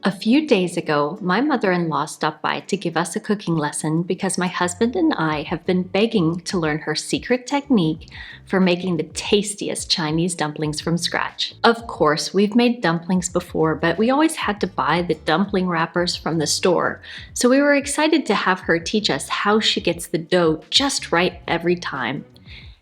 A few days ago, my mother-in-law stopped by to give us a cooking lesson because my husband and I have been begging to learn her secret technique for making the tastiest Chinese dumplings from scratch. Of course, we've made dumplings before, but we always had to buy the dumpling wrappers from the store. So we were excited to have her teach us how she gets the dough just right every time,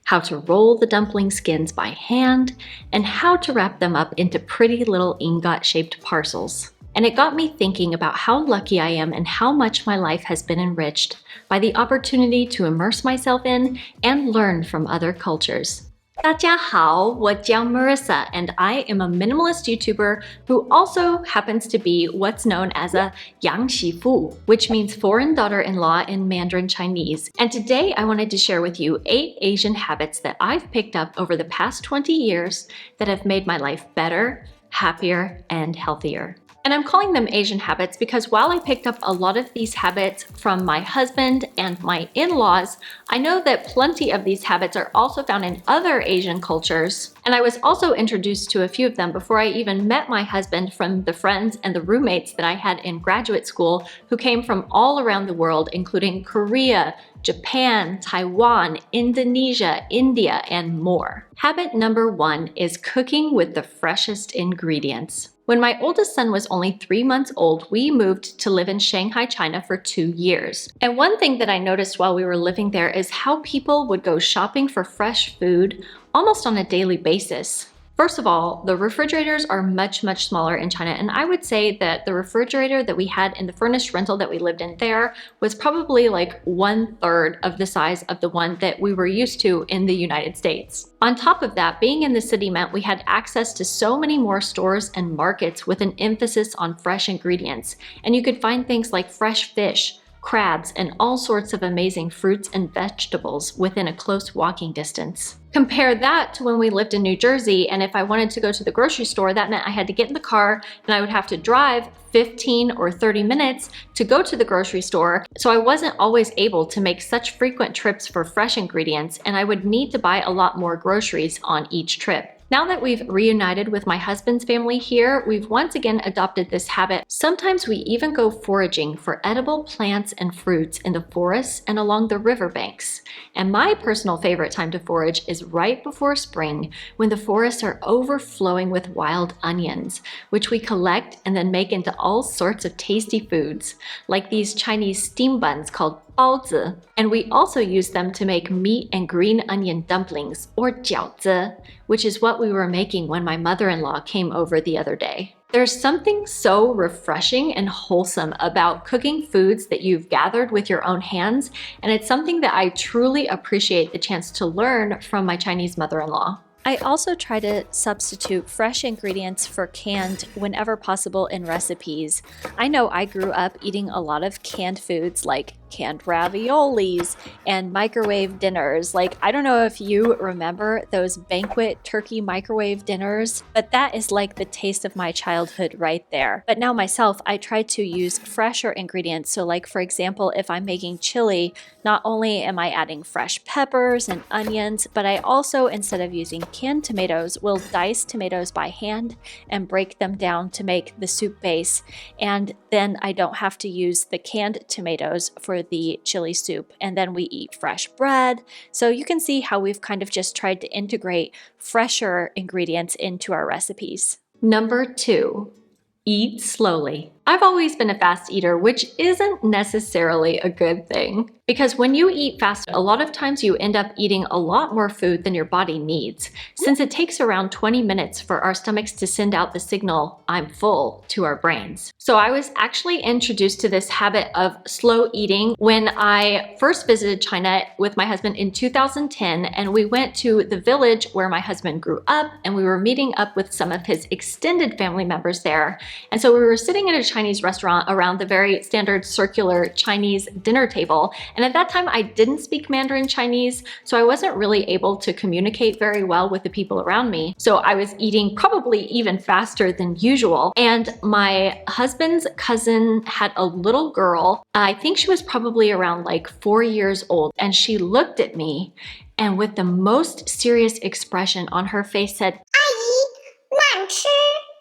how to roll the dumpling skins by hand, and how to wrap them up into pretty little ingot-shaped parcels. And it got me thinking about how lucky I am and how much my life has been enriched by the opportunity to immerse myself in and learn from other cultures. 大家好，我叫 Marissa, and I am a minimalist YouTuber who also happens to be what's known as a 洋媳妇, which means foreign daughter-in-law in Mandarin Chinese. And today I wanted to share with you 8 Asian habits that I've picked up over the past 20 years that have made my life better, happier, and healthier. And I'm calling them Asian habits because while I picked up a lot of these habits from my husband and my in-laws, I know that plenty of these habits are also found in other Asian cultures. And I was also introduced to a few of them before I even met my husband from the friends and the roommates that I had in graduate school who came from all around the world, including Korea, Japan, Taiwan, Indonesia, India, and more. Habit number 1 is cooking with the freshest ingredients. When my oldest son was only 3 months old, we moved to live in Shanghai, China for 2 years. And one thing that I noticed while we were living there is how people would go shopping for fresh food almost on a daily basis. First of all, the refrigerators are much smaller in China, and I would say that the refrigerator that we had in the furnished rental that we lived in there was probably like 1/3 of the size of the one that we were used to in the United States. On top of that, being in the city meant we had access to so many more stores and markets with an emphasis on fresh ingredients, and you could find things like fresh fish, crabs, and all sorts of amazing fruits and vegetables within a close walking distance. Compare that to when we lived in New Jersey, and if I wanted to go to the grocery store, that meant I had to get in the car and I would have to drive 15 or 30 minutes to go to the grocery store, so I wasn't always able to make such frequent trips for fresh ingredients, and I would need to buy a lot more groceries on each trip. Now that we've reunited with my husband's family here, we've once again adopted this habit. Sometimes we even go foraging for edible plants and fruits in the forests and along the riverbanks. And my personal favorite time to forage is right before spring, when the forests are overflowing with wild onions, which we collect and then make into all sorts of tasty foods, like these Chinese steam buns called 包子. And we also use them to make meat and green onion dumplings, or 饺子, which is what we were making when my mother-in-law came over the other day. There's something so refreshing and wholesome about cooking foods that you've gathered with your own hands, and it's something that I truly appreciate the chance to learn from my Chinese mother-in-law. I also try to substitute fresh ingredients for canned whenever possible in recipes. I know I grew up eating a lot of canned foods like canned raviolis and microwave dinners. Like, I don't know if you remember those banquet turkey microwave dinners, but that is like the taste of my childhood right there. But now myself, I try to use fresher ingredients. So like, for example, if I'm making chili, not only am I adding fresh peppers and onions, but I also, instead of using canned tomatoes, will dice tomatoes by hand and break them down to make the soup base. And then I don't have to use the canned tomatoes for the chili soup, and then we eat fresh bread. So you can see how we've kind of just tried to integrate fresher ingredients into our recipes. Number 2, eat slowly. I've always been a fast eater, which isn't necessarily a good thing. Because when you eat fast, a lot of times you end up eating a lot more food than your body needs, since it takes around 20 minutes for our stomachs to send out the signal, I'm full, to our brains. So I was actually introduced to this habit of slow eating when I first visited China with my husband in 2010, and we went to the village where my husband grew up, and we were meeting up with some of his extended family members there. And so we were sitting at a Chinese restaurant around the very standard circular Chinese dinner table. And at that time, I didn't speak Mandarin Chinese, so I wasn't really able to communicate very well with the people around me. So I was eating probably even faster than usual. And my husband's cousin had a little girl. I think she was probably around like 4 years old. And she looked at me and with the most serious expression on her face said, 阿姨,慢吃.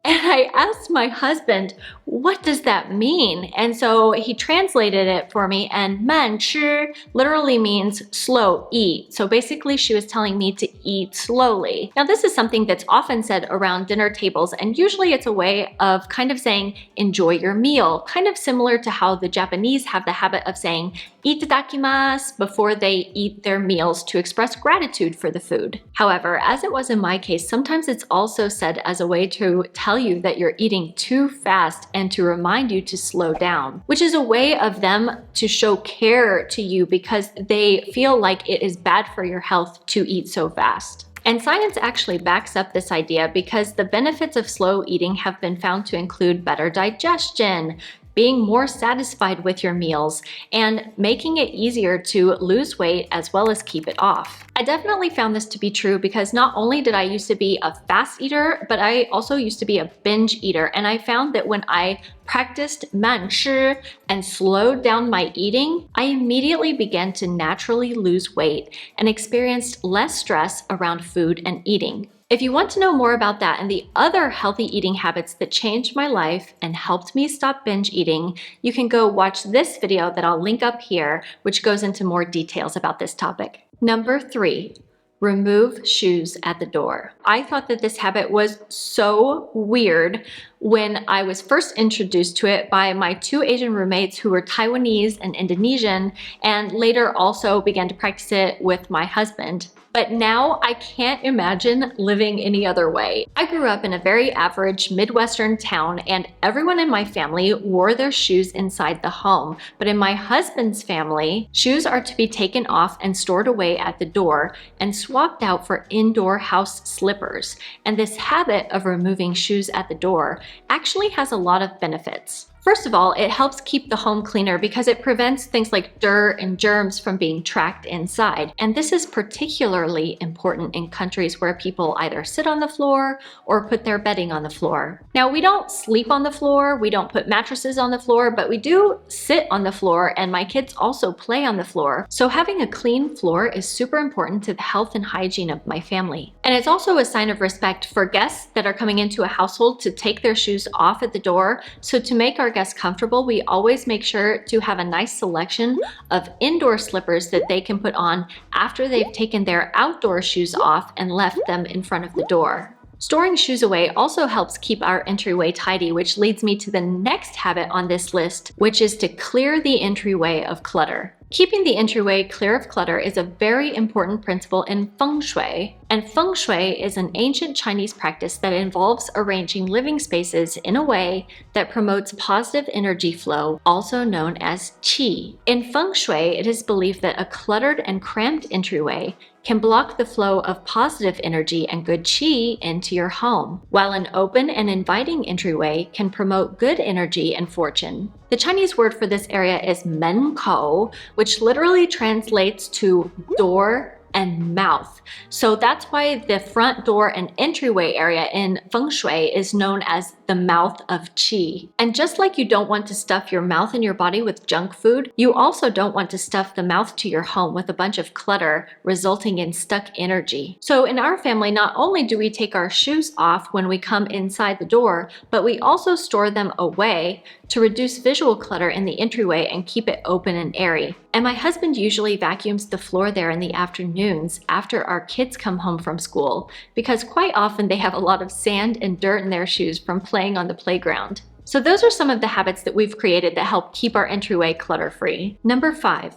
And I asked my husband, what does that mean? And so he translated it for me, and 慢吃 literally means slow eat. So basically she was telling me to eat slowly. Now this is something that's often said around dinner tables, and usually it's a way of kind of saying enjoy your meal, kind of similar to how the Japanese have the habit of saying itadakimasu before they eat their meals to express gratitude for the food. However, as it was in my case, sometimes it's also said as a way to tell you that you're eating too fast and to remind you to slow down, which is a way of them to show care to you because they feel like it is bad for your health to eat so fast. And science actually backs up this idea because the benefits of slow eating have been found to include better digestion, being more satisfied with your meals, and making it easier to lose weight as well as keep it off. I definitely found this to be true because not only did I used to be a fast eater, but I also used to be a binge eater. And I found that when I practiced 慢吃 and slowed down my eating, I immediately began to naturally lose weight and experienced less stress around food and eating. If you want to know more about that and the other healthy eating habits that changed my life and helped me stop binge eating, you can go watch this video that I'll link up here, which goes into more details about this topic. Number 3, remove shoes at the door. I thought that this habit was so weird when I was first introduced to it by my 2 Asian roommates who were Taiwanese and Indonesian, and later also began to practice it with my husband. But now I can't imagine living any other way. I grew up in a very average Midwestern town, and everyone in my family wore their shoes inside the home. But in my husband's family, shoes are to be taken off and stored away at the door and swapped out for indoor house slippers. And this habit of removing shoes at the door actually has a lot of benefits. First of all, it helps keep the home cleaner because it prevents things like dirt and germs from being tracked inside. And this is particularly important in countries where people either sit on the floor or put their bedding on the floor. Now, we don't sleep on the floor, we don't put mattresses on the floor, but we do sit on the floor, and my kids also play on the floor. So having a clean floor is super important to the health and hygiene of my family. And it's also a sign of respect for guests that are coming into a household to take their shoes off at the door. So to make our guests comfortable, we always make sure to have a nice selection of indoor slippers that they can put on after they've taken their outdoor shoes off and left them in front of the door. Storing shoes away also helps keep our entryway tidy, which leads me to the next habit on this list, which is to clear the entryway of clutter. Keeping the entryway clear of clutter is a very important principle in feng shui. And feng shui is an ancient Chinese practice that involves arranging living spaces in a way that promotes positive energy flow, also known as qi. In feng shui, it is believed that a cluttered and cramped entryway can block the flow of positive energy and good qi into your home, while an open and inviting entryway can promote good energy and fortune. The Chinese word for this area is menkou, which literally translates to door and mouth. So that's why the front door and entryway area in feng shui is known as the mouth of qi. And just like you don't want to stuff your mouth and your body with junk food, you also don't want to stuff the mouth to your home with a bunch of clutter, resulting in stuck energy. So in our family, not only do we take our shoes off when we come inside the door, but we also store them away to reduce visual clutter in the entryway and keep it open and airy. And my husband usually vacuums the floor there in the afternoons after our kids come home from school, because quite often they have a lot of sand and dirt in their shoes from playing on the playground. So those are some of the habits that we've created that help keep our entryway clutter-free. Number 5.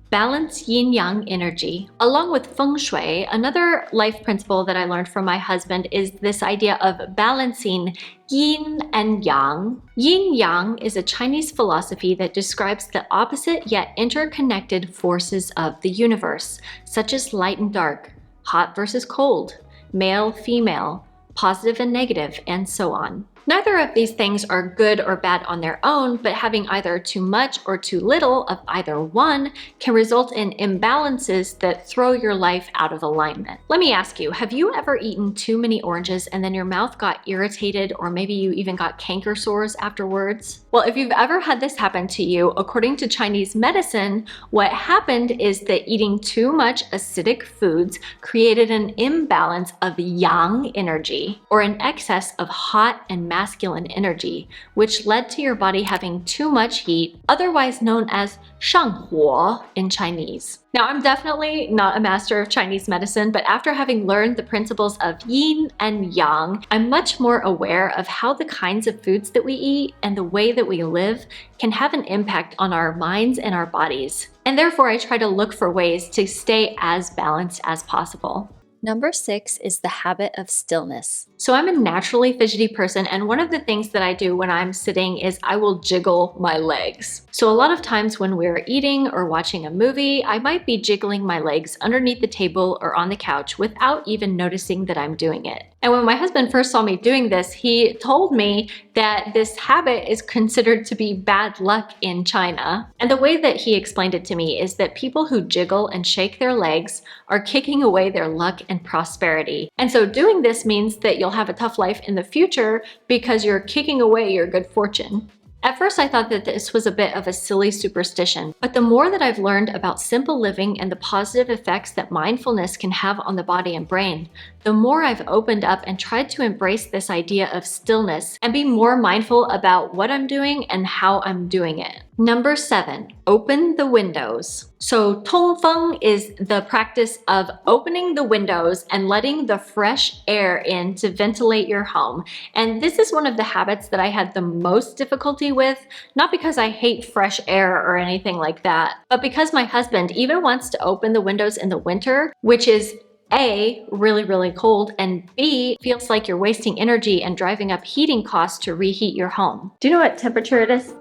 Balance yin-yang energy. Along with feng shui, another life principle that I learned from my husband is this idea of balancing yin and yang. Yin-yang is a Chinese philosophy that describes the opposite yet interconnected forces of the universe, such as light and dark, hot versus cold, male, female, positive and negative, and so on. Neither of these things are good or bad on their own, but having either too much or too little of either one can result in imbalances that throw your life out of alignment. Let me ask you, have you ever eaten too many oranges and then your mouth got irritated, or maybe you even got canker sores afterwards? Well, if you've ever had this happen to you, according to Chinese medicine, what happened is that eating too much acidic foods created an imbalance of yang energy, or an excess of hot and masculine energy, which led to your body having too much heat, otherwise known as 上火 in Chinese. Now, I'm definitely not a master of Chinese medicine, but after having learned the principles of yin and yang, I'm much more aware of how the kinds of foods that we eat and the way that we live can have an impact on our minds and our bodies. And therefore, I try to look for ways to stay as balanced as possible. Number 6 is the habit of stillness. So I'm a naturally fidgety person, and one of the things that I do when I'm sitting is I will jiggle my legs. So a lot of times when we're eating or watching a movie, I might be jiggling my legs underneath the table or on the couch without even noticing that I'm doing it. And when my husband first saw me doing this, he told me that this habit is considered to be bad luck in China. And the way that he explained it to me is that people who jiggle and shake their legs are kicking away their luck and prosperity. And so doing this means that you'll have a tough life in the future because you're kicking away your good fortune. At first, I thought that this was a bit of a silly superstition, but the more that I've learned about simple living and the positive effects that mindfulness can have on the body and brain, the more I've opened up and tried to embrace this idea of stillness and be more mindful about what I'm doing and how I'm doing it. Number 7, open the windows. So 通风 is the practice of opening the windows and letting the fresh air in to ventilate your home. And this is one of the habits that I had the most difficulty with, not because I hate fresh air or anything like that, but because my husband even wants to open the windows in the winter, which is A, really cold, and B, feels like you're wasting energy and driving up heating costs to reheat your home. Do you know what temperature it is?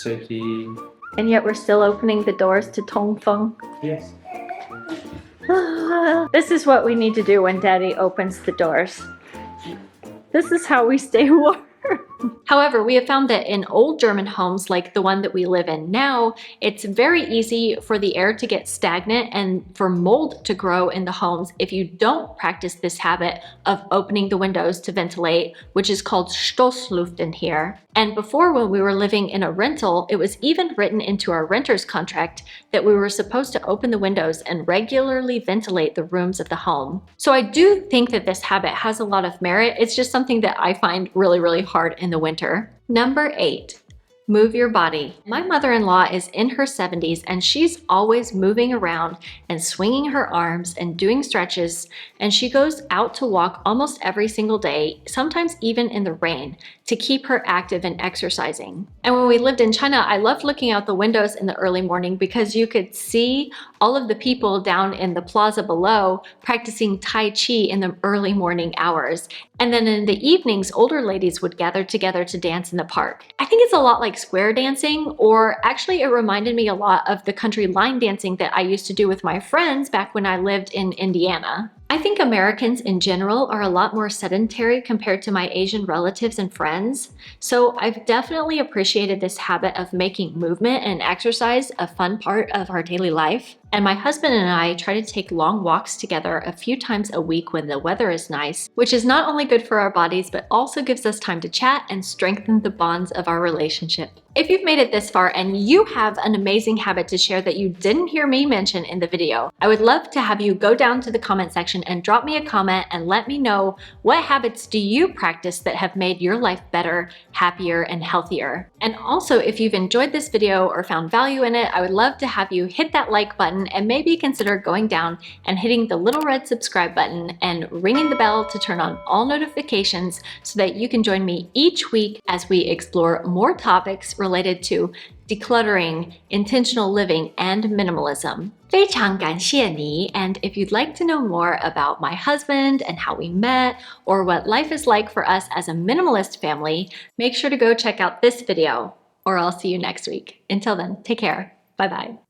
30. And yet we're still opening the doors to 通风. Yes. This is what we need to do when Daddy opens the doors. This is how we stay warm. However, we have found that in old German homes like the one that we live in now, it's very easy for the air to get stagnant and for mold to grow in the homes if you don't practice this habit of opening the windows to ventilate, which is called Stoßlüften here. And before, when we were living in a rental, it was even written into our renter's contract that we were supposed to open the windows and regularly ventilate the rooms of the home. So I do think that this habit has a lot of merit. It's just something that I find really hard in the winter. Number 8, move your body. My mother-in-law is in her 70s and she's always moving around and swinging her arms and doing stretches, and she goes out to walk almost every single day, sometimes even in the rain, to keep her active and exercising. And when we lived in China, I loved looking out the windows in the early morning because you could see all of the people down in the plaza below practicing Tai Chi in the early morning hours. And then in the evenings, older ladies would gather together to dance in the park. I think it's a lot like square dancing, or actually it reminded me a lot of the country line dancing that I used to do with my friends back when I lived in Indiana. I think Americans in general are a lot more sedentary compared to my Asian relatives and friends, so I've definitely appreciated this habit of making movement and exercise a fun part of our daily life. And my husband and I try to take long walks together a few times a week when the weather is nice, which is not only good for our bodies, but also gives us time to chat and strengthen the bonds of our relationship. If you've made it this far and you have an amazing habit to share that you didn't hear me mention in the video, I would love to have you go down to the comment section and drop me a comment and let me know what habits do you practice that have made your life better, happier, and healthier. And also, if you've enjoyed this video or found value in it, I would love to have you hit that like button and maybe consider going down and hitting the little red subscribe button and ringing the bell to turn on all notifications so that you can join me each week as we explore more topics related to decluttering, intentional living, and minimalism. 非常感谢你, and if you'd like to know more about my husband and how we met, or what life is like for us as a minimalist family, make sure to go check out this video, or I'll see you next week. Until then, take care. Bye-bye.